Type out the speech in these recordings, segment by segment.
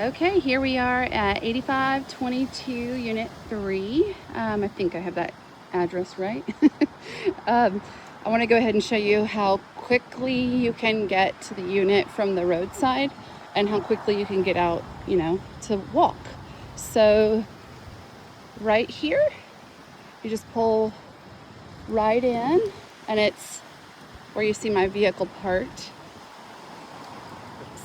Okay, here we are at 8522 Unit 3. I think I have that address right. I want to go ahead and show you how quickly you can get to the unit from the roadside and how quickly you can get out, to walk. So right here, you just pull right in, and it's where you see my vehicle parked.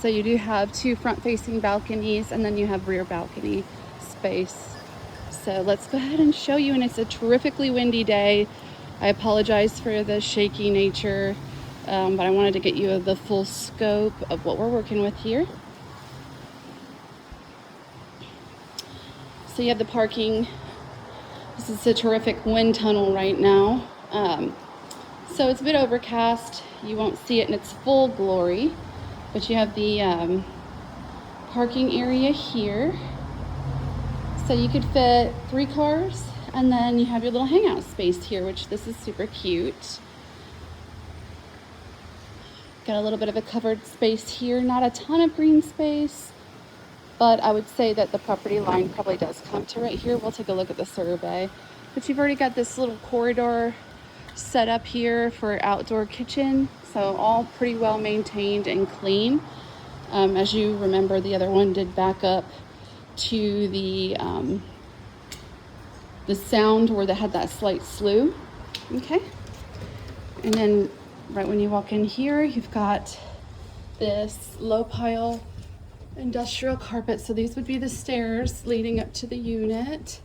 So you do have two front-facing balconies, and then you have rear balcony space. So let's go ahead and show you, and it's a terrifically windy day. I apologize for the shaky nature, but I wanted to get you the full scope of what we're working with here. So you have the parking. This is a terrific wind tunnel right now. So it's a bit overcast. You won't see it in its full glory, but you have the parking area here. So you could fit 3 cars, and then you have your little hangout space here, which this is super cute. Got a little bit of a covered space here, not a ton of green space, but I would say that the property line probably does come to right here. We'll take a look at the survey. But you've already got this little corridor set up here for outdoor kitchen, so all pretty well maintained and clean. As you remember, the other one did back up to the sound where they had that slight slough. Okay, and then right when you walk in here, you've got this low pile industrial carpet. So these would be the stairs leading up to the unit.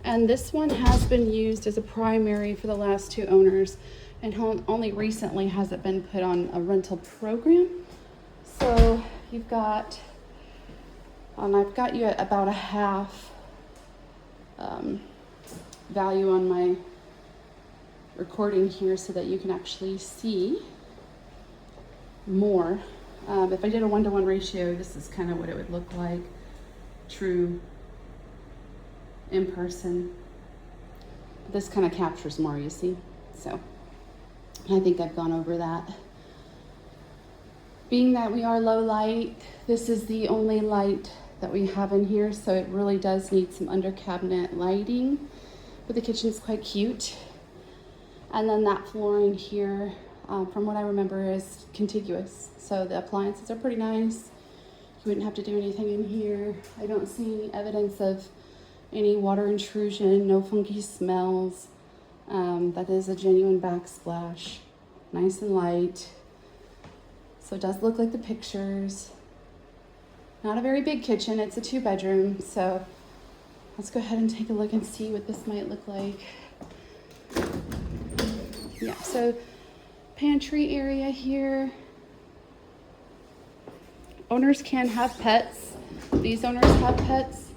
And this one has been used as a primary for the last 2 owners, and only recently has it been put on a rental program. So you've got, I've got you at about a half value on my recording here so that you can actually see more. If I did a 1-to-1 ratio, this is kind of what it would look like, true in person. This kind of captures more, you see. So I think I've gone over that. Being that we are low light, this is the only light that we have in here, so it really does need some under cabinet lighting, but the kitchen's quite cute. And then that flooring here, from what I remember, is contiguous, so the appliances are pretty nice. You wouldn't have to do anything in here. I don't see any evidence of any water intrusion, no funky smells. That is a genuine backsplash, nice and light. So it does look like the pictures. Not a very big kitchen, it's a 2-bedroom. So let's go ahead and take a look and see what this might look like. Yeah, so pantry area here. Owners can have pets. These owners have pets,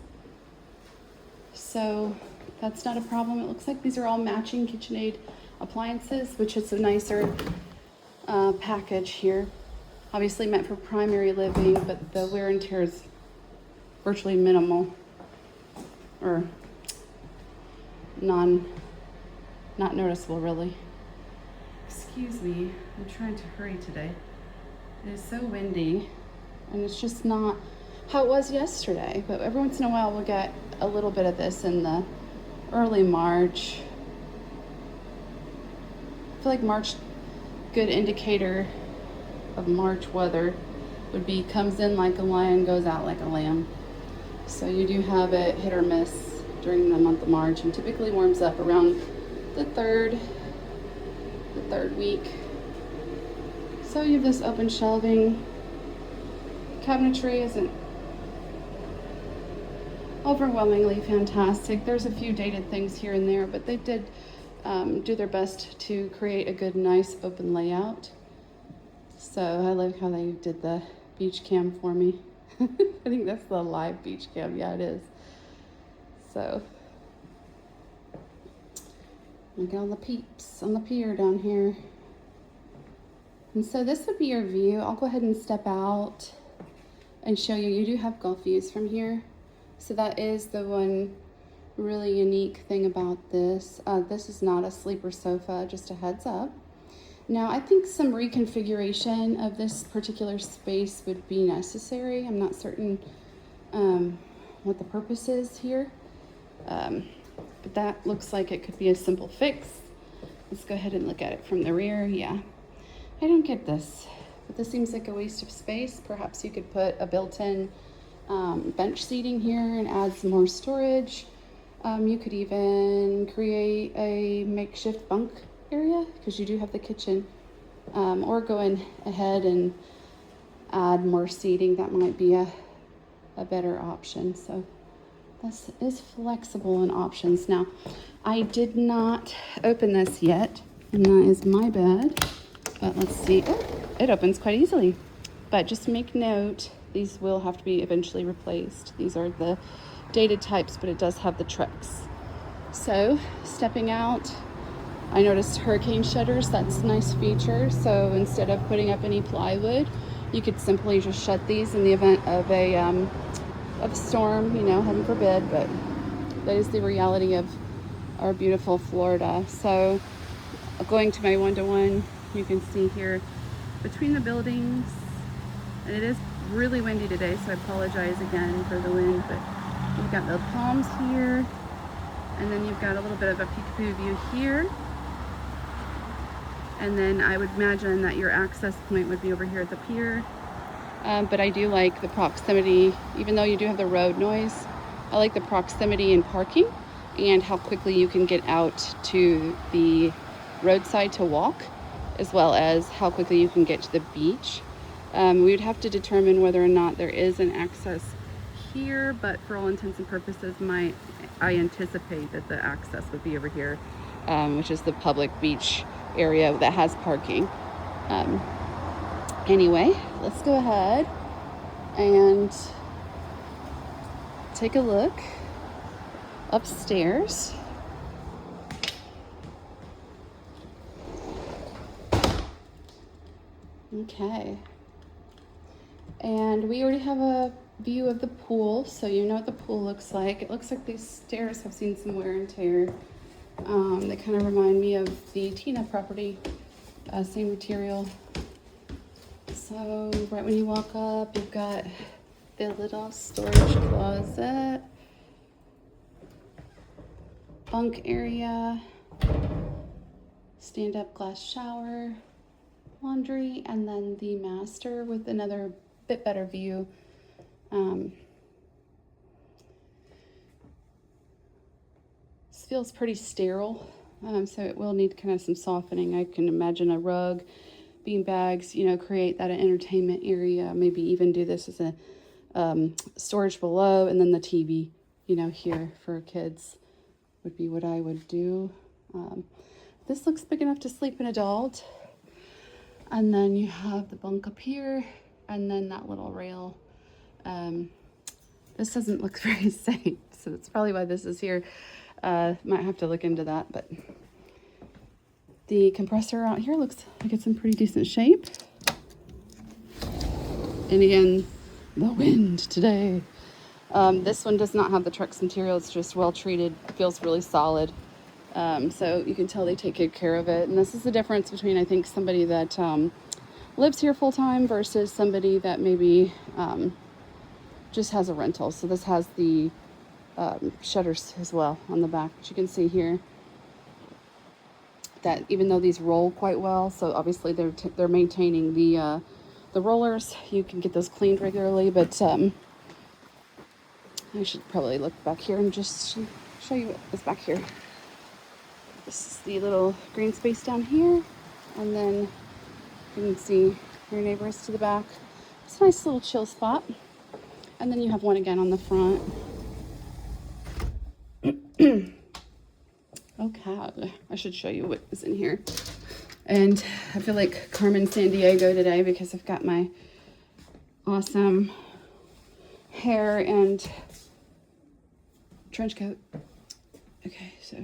so that's not a problem. It looks like these are all matching KitchenAid appliances, which is a nicer package here. Obviously meant for primary living, but the wear and tear is virtually minimal, or not noticeable really. Excuse me, I'm trying to hurry today. It is so windy, and it's just not how it was yesterday, but every once in a while we'll get a little bit of this in the early March. I feel like March, good indicator of March weather would be comes in like a lion, goes out like a lamb. So you do have it hit or miss during the month of March, and typically warms up around the third week. So you have this open shelving. Cabinetry isn't overwhelmingly fantastic. There's a few dated things here and there, but they did do their best to create a good, nice open layout. So I like how they did the beach cam for me. I think that's the live beach cam. Yeah, it is. So look at all the peeps on the pier down here. And so this would be your view. I'll go ahead and step out and show you. You do have golf views from here. So that is the one really unique thing about this. This is not a sleeper sofa, just a heads up. Now, I think some reconfiguration of this particular space would be necessary. I'm not certain what the purpose is here. But that looks like it could be a simple fix. Let's go ahead and look at it from the rear. Yeah, I don't get this, but this seems like a waste of space. Perhaps you could put a built-in bench seating here and add some more storage. You could even create a makeshift bunk area because you do have the kitchen, or go ahead and add more seating. That might be a better option. So this is flexible in options. Now, I did not open this yet, and that is my bad. But let's see. Oh, it opens quite easily. But just make note, these will have to be eventually replaced. These are the dated types, but it does have the Trex. So, stepping out, I noticed hurricane shutters. That's a nice feature. So instead of putting up any plywood, you could simply just shut these in the event of a storm, you know, heaven forbid, but that is the reality of our beautiful Florida. So going to my one-to-one, you can see here between the buildings, and it is really windy today, so I apologize again for the wind, but you've got the palms here, and then you've got a little bit of a peekaboo view here. And then I would imagine that your access point would be over here at the pier. But I do like the proximity, even though you do have the road noise, I like the proximity in parking and how quickly you can get out to the roadside to walk, as well as how quickly you can get to the beach. We would have to determine whether or not there is an access here, but for all intents and purposes, I anticipate that the access would be over here, which is the public beach area that has parking. Anyway, let's go ahead and take a look upstairs. Okay. And we already have a view of the pool, so you know what the pool looks like. It looks like these stairs have seen some wear and tear. They kind of remind me of the Tina property, same material. So right when you walk up, you've got the little storage closet, bunk area, stand-up glass shower, laundry, and then the master with another bit better view. This feels pretty sterile, so it will need kind of some softening. I can imagine a rug, bean bags, you know, create that entertainment area. Maybe even do this as a storage below, and then the TV, you know, here for kids would be what I would do. This looks big enough to sleep an adult. And then you have the bunk up here, and then that little rail. This doesn't look very safe, so that's probably why this is here. Might have to look into that, but the compressor out here looks like it's in pretty decent shape. And again, the wind today. This one does not have the Trex material. It's just well treated, feels really solid. So you can tell they take good care of it. And this is the difference between, I think, somebody that lives here full time versus somebody that maybe just has a rental. So this has the shutters as well on the back, which you can see here. That even though these roll quite well, so obviously they're maintaining the rollers. You can get those cleaned regularly, but I should probably look back here and just show you what is back here. This is the little green space down here, and then you can see your neighbors to the back. It's a nice little chill spot. And then you have one again on the front. Okay, I should show you what is in here. And I feel like Carmen Sandiego today because I've got my awesome hair and trench coat. Okay, so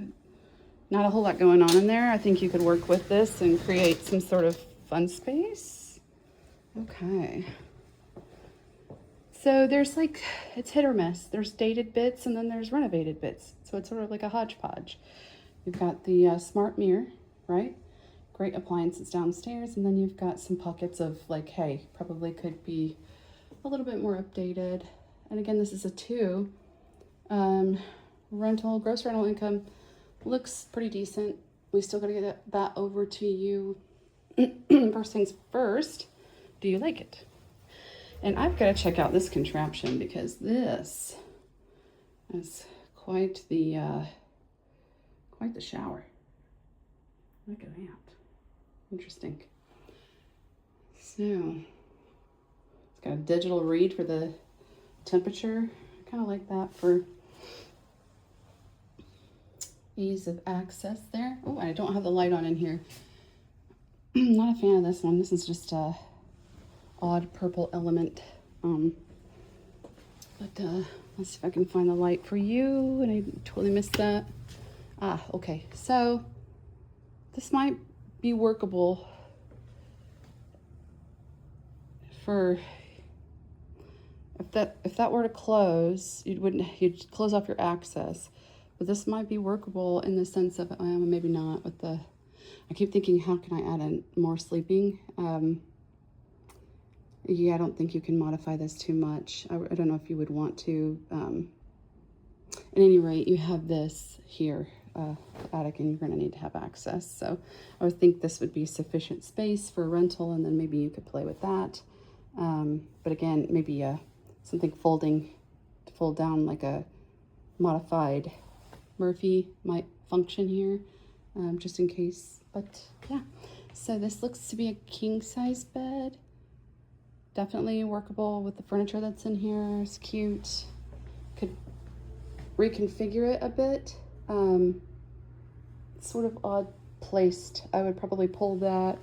not a whole lot going on in there. I think you could work with this and create some sort of fun space. Okay. So there's like, it's hit or miss. There's dated bits and then there's renovated bits. So it's sort of like a hodgepodge. You've got the smart mirror, right? Great appliances downstairs. And then you've got some pockets of like, hey, probably could be a little bit more updated. And again, this is a 2. Gross rental income looks pretty decent. We still got to get that over to you. First things first, do you like it? And I've got to check out this contraption because this is quite the shower. Look at that. Interesting. So it's got a digital read for the temperature. I kind of like that for ease of access there. Oh, I don't have the light on in here. Not a fan of this one. This is just a odd purple element. Let's see if I can find the light for you. And I totally missed that. Ah, okay. So this might be workable for if that were to close, you'd close off your access. But this might be workable in the sense of maybe not with the. I keep thinking, how can I add in more sleeping? Yeah, I don't think you can modify this too much. I don't know if you would want to. At any rate, you have this here, the attic, and you're going to need to have access. So I would think this would be sufficient space for a rental, and then maybe you could play with that. But again, maybe something to fold down, like a modified Murphy might function here, just in case. But yeah, so this looks to be a king-size bed. Definitely workable with the furniture that's in here. It's cute. Could reconfigure it a bit. It's sort of odd placed. I would probably pull that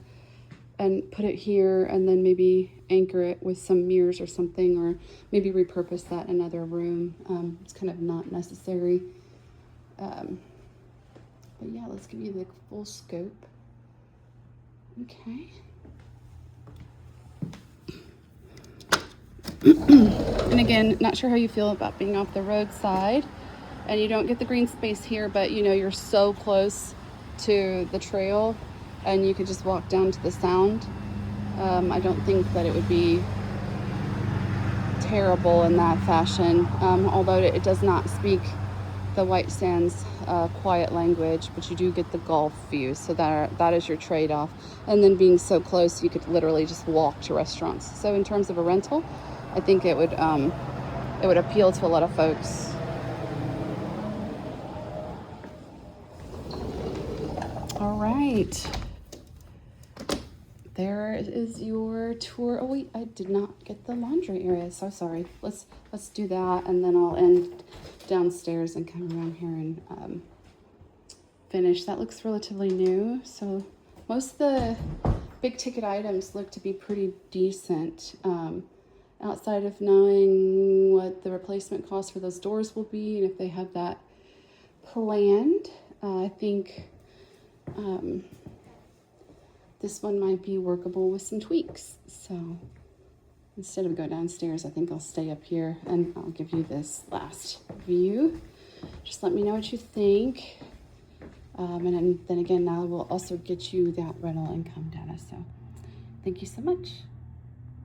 and put it here, and then maybe anchor it with some mirrors or something, or maybe repurpose that in another room. It's kind of not necessary. But yeah, let's give you the full scope. Okay. And again, not sure how you feel about being off the roadside and you don't get the green space here, but you know, you're so close to the trail and you could just walk down to the sound. I don't think that it would be terrible in that fashion, although it does not speak the White Sands quiet language, but you do get the Gulf view, so that is your trade-off. And then being so close, you could literally just walk to restaurants. So in terms of a rental, I think it would appeal to a lot of folks. All right, there is your tour. Oh wait, I did not get the laundry area. So sorry. Let's do that, and then I'll end downstairs and come around here and finish. That looks relatively new. So most of the big ticket items look to be pretty decent. Outside of knowing what the replacement cost for those doors will be, and if they have that planned, I think this one might be workable with some tweaks. So instead of going downstairs, I think I'll stay up here and I'll give you this last view. Just let me know what you think. And then again, I will also get you that rental income data. So thank you so much.